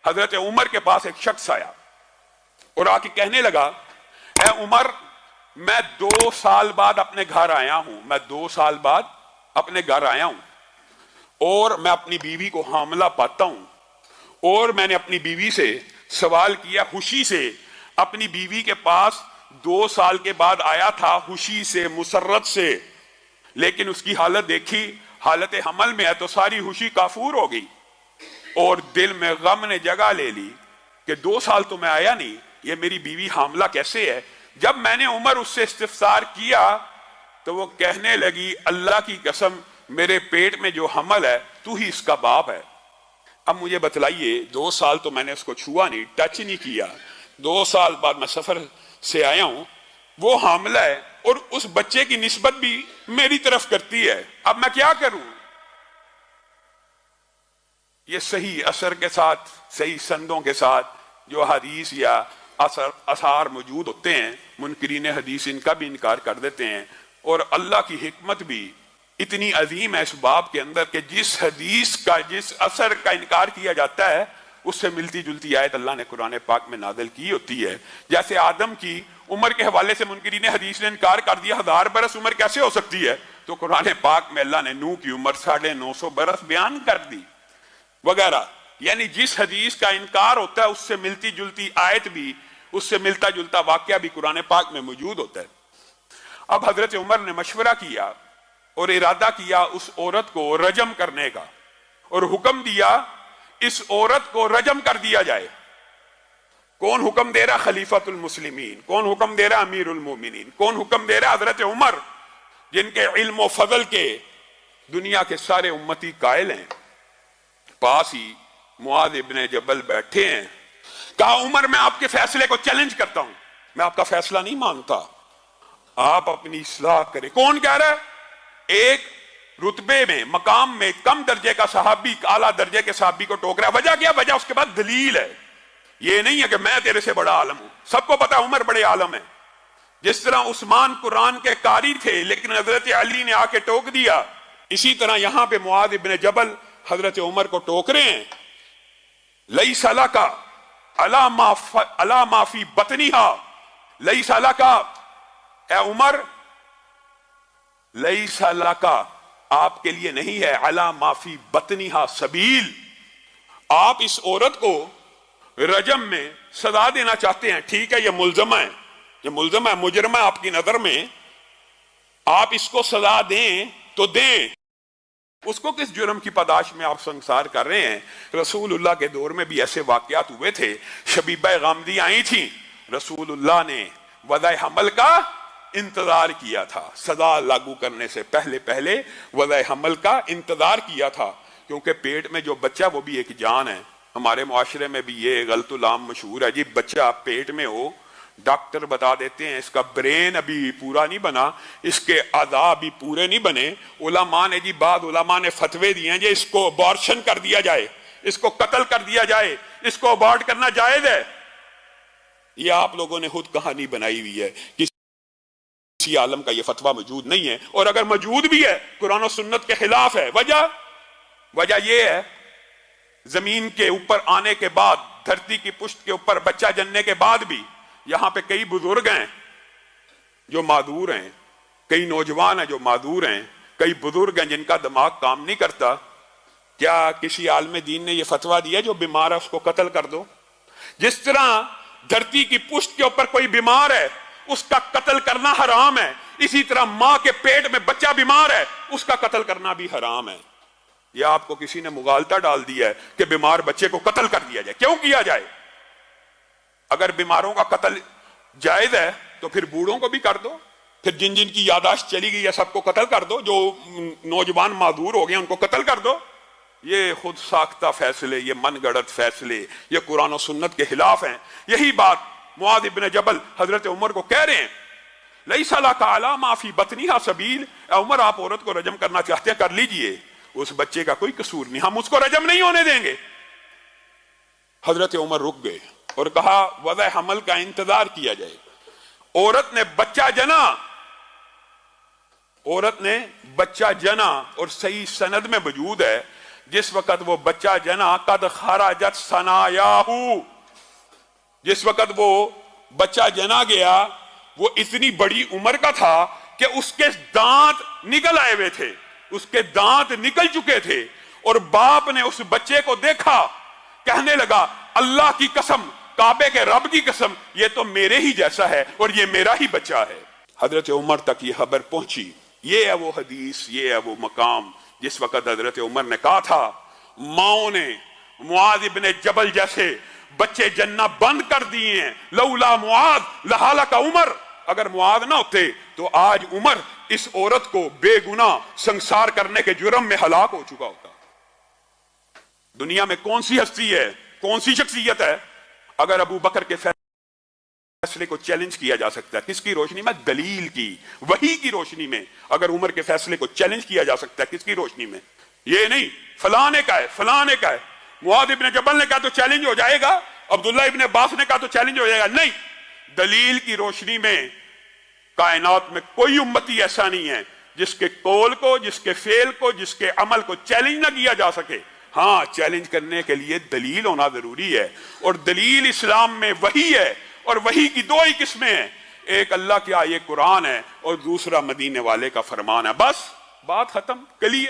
حضرت عمر کے پاس ایک شخص آیا اور آ کے کہنے لگا، اے عمر، میں 2 سال بعد اپنے گھر آیا ہوں، میں 2 سال بعد اپنے گھر آیا ہوں اور میں اپنی بیوی کو حاملہ پاتا ہوں، اور میں نے اپنی بیوی سے سوال کیا، خوشی سے اپنی بیوی کے پاس 2 سال کے بعد آیا تھا، خوشی سے، مسرت سے، لیکن اس کی حالت دیکھی، حالت حمل میں ہے تو ساری خوشی کافور ہو گئی اور دل میں غم نے جگہ لے لی کہ 2 سال تو میں آیا نہیں، یہ میری بیوی حاملہ کیسے ہے؟ جب میں نے عمر اس سے استفسار کیا تو وہ کہنے لگی، اللہ کی قسم، میرے پیٹ میں جو حمل ہے تو ہی اس کا باپ ہے۔ اب مجھے بتلائیے، 2 سال تو میں نے اس کو چھوا نہیں، ٹچ نہیں کیا، 2 سال بعد میں سفر سے آیا ہوں، وہ حاملہ ہے اور اس بچے کی نسبت بھی میری طرف کرتی ہے، اب میں کیا کروں؟ یہ صحیح اثر کے ساتھ، صحیح سندوں کے ساتھ جو حدیث یا اثار موجود ہوتے ہیں، منکرین حدیث ان کا بھی انکار کر دیتے ہیں، اور اللہ کی حکمت بھی اتنی عظیم ہے اس باب کے اندر کہ جس حدیث کا، جس اثر کا انکار کیا جاتا ہے اس سے ملتی جلتی آیت اللہ نے قرآن پاک میں نازل کی ہوتی ہے۔ جیسے آدم کی عمر کے حوالے سے منکرین حدیث نے انکار کر دیا، 1000 برس عمر کیسے ہو سکتی ہے؟ تو قرآن پاک میں اللہ نے نوح کی عمر 950 برس بیان کر دی وغیرہ۔ یعنی جس حدیث کا انکار ہوتا ہے اس سے ملتی جلتی آیت بھی، اس سے ملتا جلتا واقعہ بھی قرآن پاک میں موجود ہوتا ہے۔ اب حضرت عمر نے مشورہ کیا اور ارادہ کیا اس عورت کو رجم کرنے کا، اور حکم دیا اس عورت کو رجم کر دیا جائے۔ کون حکم دے رہا؟ خلیفۃ المسلمین۔ کون حکم دے رہا؟ امیر المومنین۔ کون حکم دے رہا؟ حضرت عمر، جن کے علم و فضل کے دنیا کے سارے امتی قائل ہیں۔ پاس ہی معاذ ابن جبل بیٹھے ہیں، کہا عمر، میں آپ کے فیصلے کو چیلنج کرتا ہوں، میں آپ کا فیصلہ نہیں مانتا، آپ اپنی اصلاح کریں۔ کون کہہ رہا ہے؟ ایک رتبے میں، مقام میں کم درجے کا صحابی اعلیٰ درجے کے صحابی کو ٹوک رہا ہے۔ وجہ کیا؟ وجہ اس کے بعد دلیل ہے، یہ نہیں ہے کہ میں تیرے سے بڑا عالم ہوں، سب کو پتا عمر بڑے عالم ہیں۔ جس طرح عثمان قرآن کے قاری تھے لیکن حضرت علی نے آ کے ٹوک دیا، اسی طرح یہاں پہ معاذ ابن جبل حضرت عمر کو ٹوک رہے ہیں۔ لیس لک علی ما فی بطنہا، لیس لک، اے عمر، لیس لک، آپ کے لیے نہیں ہے، علی ما فی بطنہا سبیل، آپ اس عورت کو رجم میں سزا دینا چاہتے ہیں، ٹھیک ہے، یہ ملزمہ ہے، یہ ملزمہ ہے، مجرمہ ہے آپ کی نظر میں، آپ اس کو سزا دیں تو دیں، اس کو کس جرم کی پاداش میں آپ سنسار کر رہے ہیں؟ رسول اللہ کے دور میں بھی ایسے واقعات ہوئے تھے، شبیبہ غامدی آئی تھیں، رسول اللہ نے وضع حمل کا انتظار کیا تھا، سزا لاگو کرنے سے پہلے وضع حمل کا انتظار کیا تھا، کیونکہ پیٹ میں جو بچہ وہ بھی ایک جان ہے۔ ہمارے معاشرے میں بھی یہ غلط العام مشہور ہے، جی بچہ پیٹ میں ہو، ڈاکٹر بتا دیتے ہیں اس کا برین ابھی پورا نہیں بنا، اس کے اعضاء بھی پورے نہیں بنے، علماء نے جی، بعض علماء نے فتوے دیے ہیں جی اس کو ابارشن کر دیا جائے، اس کو قتل کر دیا جائے، اس کو ابارٹ کرنا جائز ہے۔ یہ آپ لوگوں نے خود کہانی بنائی ہوئی ہے، کسی عالم کا یہ فتویٰ موجود نہیں ہے، اور اگر موجود بھی ہے قرآن و سنت کے خلاف ہے۔ وجہ یہ ہے، زمین کے اوپر آنے کے بعد، دھرتی کی پشت کے اوپر بچہ جننے کے بعد بھی یہاں پہ کئی بزرگ ہیں جو معذور ہیں، کئی نوجوان ہیں جو معذور ہیں، کئی بزرگ ہیں جن کا دماغ کام نہیں کرتا۔ کیا کسی عالم دین نے یہ فتویٰ دیا جو بیمار ہے اس کو قتل کر دو؟ جس طرح دھرتی کی پشت کے اوپر کوئی بیمار ہے اس کا قتل کرنا حرام ہے، اسی طرح ماں کے پیٹ میں بچہ بیمار ہے اس کا قتل کرنا بھی حرام ہے۔ یہ آپ کو کسی نے مغالطہ ڈال دیا ہے کہ بیمار بچے کو قتل کر دیا جائے۔ کیوں کیا جائے؟ اگر بیماروں کا قتل جائز ہے تو پھر بوڑھوں کو بھی کر دو، پھر جن کی یاداشت چلی گئی ہے سب کو قتل کر دو، جو نوجوان معذور ہو گئے ان کو قتل کر دو۔ یہ خود ساختہ فیصلے، یہ من گڑت فیصلے، یہ قرآن و سنت کے خلاف ہیں۔ یہی بات معاذ ابن جبل حضرت عمر کو کہہ رہے ہیں، لیس لک علی ما فی بطنہا سبیل، اے عمر آپ عورت کو رجم کرنا چاہتے ہیں کر لیجئے، اس بچے کا کوئی قصور نہیں، ہم اس کو رجم نہیں ہونے دیں گے۔ حضرت عمر رک گئے اور کہا وضع حمل کا انتظار کیا جائے۔ عورت نے بچہ جنا، عورت نے بچہ جنا، اور صحیح سند میں موجود ہے جس وقت وہ بچہ جنا قد خرجت ثنایاہو، جس وقت وہ بچہ جنا گیا وہ اتنی بڑی عمر کا تھا کہ اس کے دانت نکل آئے ہوئے تھے، اس کے دانت نکل چکے تھے، اور باپ نے اس بچے کو دیکھا، کہنے لگا اللہ کی قسم، کعبے کے رب کی قسم، یہ تو میرے ہی جیسا ہے اور یہ میرا ہی بچہ ہے۔ حضرت عمر تک یہ خبر پہنچی۔ یہ ہے وہ حدیث، یہ ہے وہ مقام جس وقت حضرت عمر نے کہا تھا ماؤں نے معاذ ابن جبل جیسے بچے جنہ بند کر دیے ہیں، لولا معاذ لہلک عمر، اگر معاذ نہ ہوتے تو آج عمر اس عورت کو بے گناہ سنسار کرنے کے جرم میں ہلاک ہو چکا ہوتا۔ دنیا میں کون سی ہستی ہے، کون سی شخصیت ہے اگر ابو بکر کے فیصلے کو چیلنج کیا جا سکتا ہے؟ کس کی روشنی میں؟ دلیل کی، وحی کی روشنی میں۔ اگر عمر کے فیصلے کو چیلنج کیا جا سکتا ہے کس کی روشنی میں؟ یہ نہیں فلاں نے کہا ہے، فلاں نے کہا ہے، معاذ ابن جبل نے کہا تو چیلنج ہو جائے گا، عبداللہ ابن عباس نے کہا تو چیلنج ہو جائے گا، نہیں، دلیل کی روشنی میں کائنات میں کوئی امتی ایسا نہیں ہے جس کے قول کو، جس کے فعل کو، جس کے عمل کو چیلنج نہ کیا جا سکے۔ ہاں، چیلنج کرنے کے لیے دلیل ہونا ضروری ہے، اور دلیل اسلام میں وحی ہے، اور وحی کی دو ہی قسمیں ہیں، ایک اللہ کی آیت قرآن ہے اور دوسرا مدینے والے کا فرمان ہے، بس بات ختم، کلیئر۔